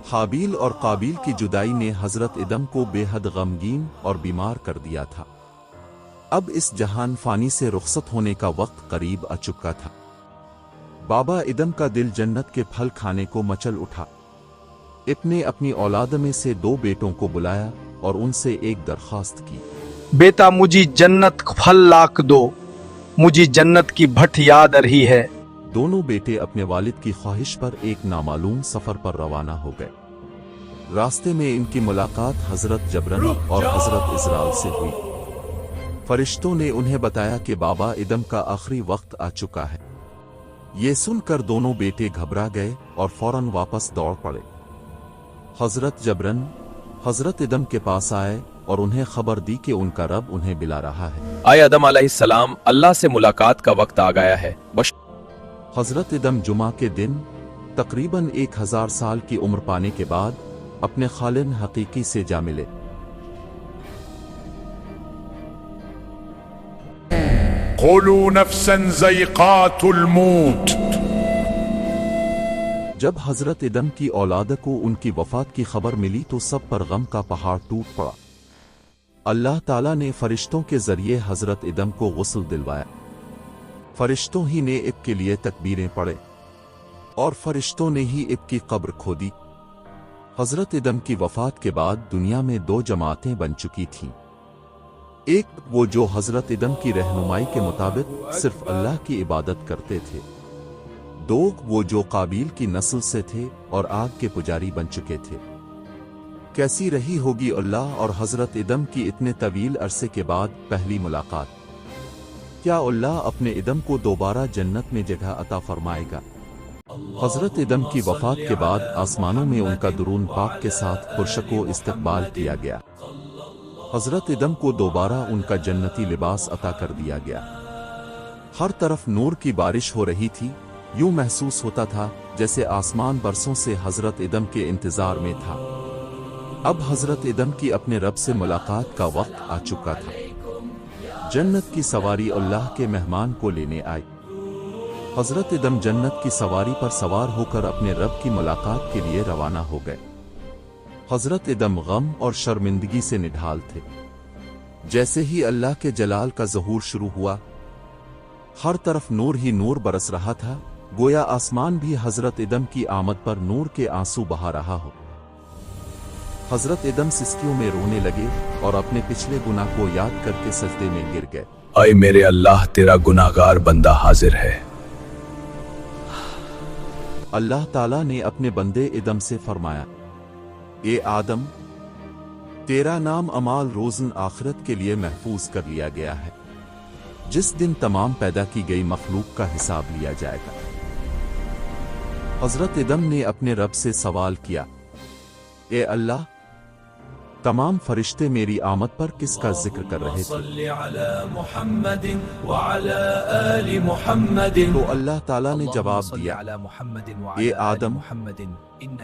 حابیل اور قابیل کی جدائی نے حضرت ادم کو بے حد غمگین اور بیمار کر دیا تھا۔ اب اس جہان فانی سے رخصت ہونے کا وقت قریب آ چکا تھا۔ بابا ادم کا دل جنت کے پھل کھانے کو مچل اٹھا۔ ابن اپنی اولاد میں سے 2 بیٹوں کو بلایا اور ان سے ایک درخواست کی، بیٹا مجھے جنت پھل لاکھ دو، مجھے جنت کی بھٹ یاد آ رہی ہے۔ دونوں بیٹے اپنے والد کی خواہش پر ایک نامعلوم سفر پر روانہ ہو گئے۔ راستے میں ان کی ملاقات حضرت جبرن اور حضرت اسرائیل سے ہوئی۔ فرشتوں نے انہیں بتایا کہ بابا ادم کا آخری وقت آ چکا ہے۔ یہ سن کر دونوں بیٹے گھبرا گئے اور فوراً واپس دوڑ پڑے۔ حضرت جبرن حضرت ادم کے پاس آئے اور انہیں خبر دی کہ ان کا رب انہیں بلا رہا ہے۔ آئے ادم علیہ السلام، اللہ سے ملاقات کا وقت آ گیا ہے۔ حضرت ادم جمعہ کے دن تقریباً 1000 سال کی عمر پانے کے بعد اپنے خالق حقیقی سے جا ملے۔ قولوا نفسا ذائقات الموت۔ جب حضرت ادم کی اولاد کو ان کی وفات کی خبر ملی تو سب پر غم کا پہاڑ ٹوٹ پڑا۔ اللہ تعالیٰ نے فرشتوں کے ذریعے حضرت ادم کو غسل دلوایا۔ فرشتوں ہی نے اب کے لیے تکبیریں پڑھے اور فرشتوں نے ہی اب کی قبر کھودی۔ حضرت ادم کی وفات کے بعد دنیا میں 2 جماعتیں بن چکی تھیں۔ ایک وہ جو حضرت ادم کی رہنمائی کے مطابق صرف اللہ کی عبادت کرتے تھے، 2 وہ جو قابیل کی نسل سے تھے اور آگ کے پجاری بن چکے تھے۔ کیسی رہی ہوگی اللہ اور حضرت ادم کی اتنے طویل عرصے کے بعد پہلی ملاقات؟ کیا اللہ اپنے ادم کو دوبارہ جنت میں جگہ عطا فرمائے گا؟ حضرت ادم کی وفات کے بعد آسمانوں میں ان کا درون پاک کے ساتھ پرشک و استقبال کیا گیا۔ حضرت ادم کو دوبارہ ان کا جنتی لباس عطا کر دیا گیا۔ ہر طرف نور کی بارش ہو رہی تھی، یوں محسوس ہوتا تھا جیسے آسمان برسوں سے حضرت ادم کے انتظار میں تھا۔ اب حضرت ادم کی اپنے رب سے ملاقات کا وقت آ چکا تھا۔ جنت کی سواری اللہ کے مہمان کو لینے آئی۔ حضرت ادم جنت کی سواری پر سوار ہو کر اپنے رب کی ملاقات کے لیے روانہ ہو گئے۔ حضرت ادم غم اور شرمندگی سے نڈھال تھے۔ جیسے ہی اللہ کے جلال کا ظہور شروع ہوا، ہر طرف نور ہی نور برس رہا تھا، گویا آسمان بھی حضرت ادم کی آمد پر نور کے آنسو بہا رہا ہو۔ حضرت ادم سسکیوں میں رونے لگے اور اپنے پچھلے گناہ کو یاد کر کے سجدے میں گر گئے۔ اے میرے اللہ، تیرا گناہگار بندہ حاضر ہے۔ اللہ تعالیٰ نے اپنے بندے ادم سے فرمایا، اے آدم، تیرا نام اعمال روزن آخرت کے لیے محفوظ کر لیا گیا ہے، جس دن تمام پیدا کی گئی مخلوق کا حساب لیا جائے گا۔ حضرت ادم نے اپنے رب سے سوال کیا، اے اللہ، تمام فرشتے میری آمد پر کس کا ذکر کر رہے تھے؟ تو اللہ تعالیٰ نے جواب دیا، اے آدم،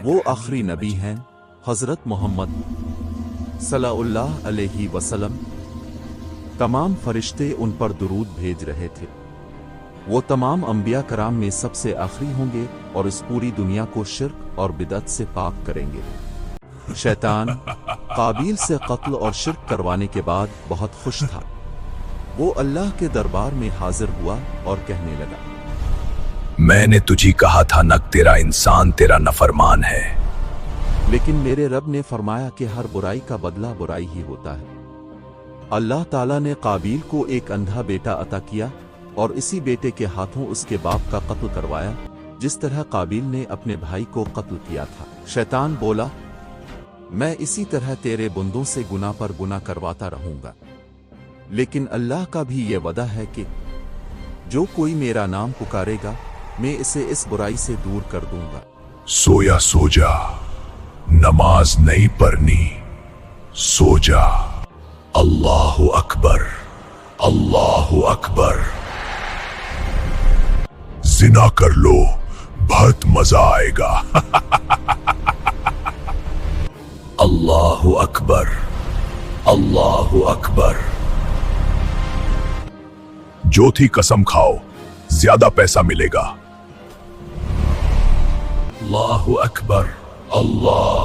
وہ آخری نبی ہیں حضرت محمد صلی اللہ علیہ وسلم۔ تمام فرشتے ان پر درود بھیج رہے تھے۔ وہ تمام انبیاء کرام میں سب سے آخری ہوں گے اور اس پوری دنیا کو شرک اور بدعت سے پاک کریں گے۔ شیطان قابیل سے قتل اور شرک کروانے کے بعد بہت خوش تھا۔ وہ اللہ کے دربار میں حاضر ہوا اور کہنے لگا، میں نے تجھے کہا تھا نہ تیرا انسان تیرا نافرمان ہے۔ لیکن میرے رب نے فرمایا کہ ہر برائی کا بدلہ برائی ہی ہوتا ہے۔ اللہ تعالیٰ نے قابیل کو ایک اندھا بیٹا عطا کیا اور اسی بیٹے کے ہاتھوں اس کے باپ کا قتل کروایا، جس طرح قابیل نے اپنے بھائی کو قتل کیا تھا۔ شیطان بولا، میں اسی طرح تیرے بندوں سے گناہ پر گناہ کرواتا رہوں گا، لیکن اللہ کا بھی یہ وعدہ ہے کہ جو کوئی میرا نام پکارے گا میں اسے اس برائی سے دور کر دوں گا۔ سویا سو جا، نماز نہیں پڑھنی، سو جا۔ اللہ اکبر، اللہ اکبر۔ زنا کر لو، بہت مزہ آئے گا۔ اللہ اکبر، اللہ اکبر۔ جوتھی قسم کھاؤ، زیادہ پیسہ ملے گا۔ اللہ اکبر، اللہ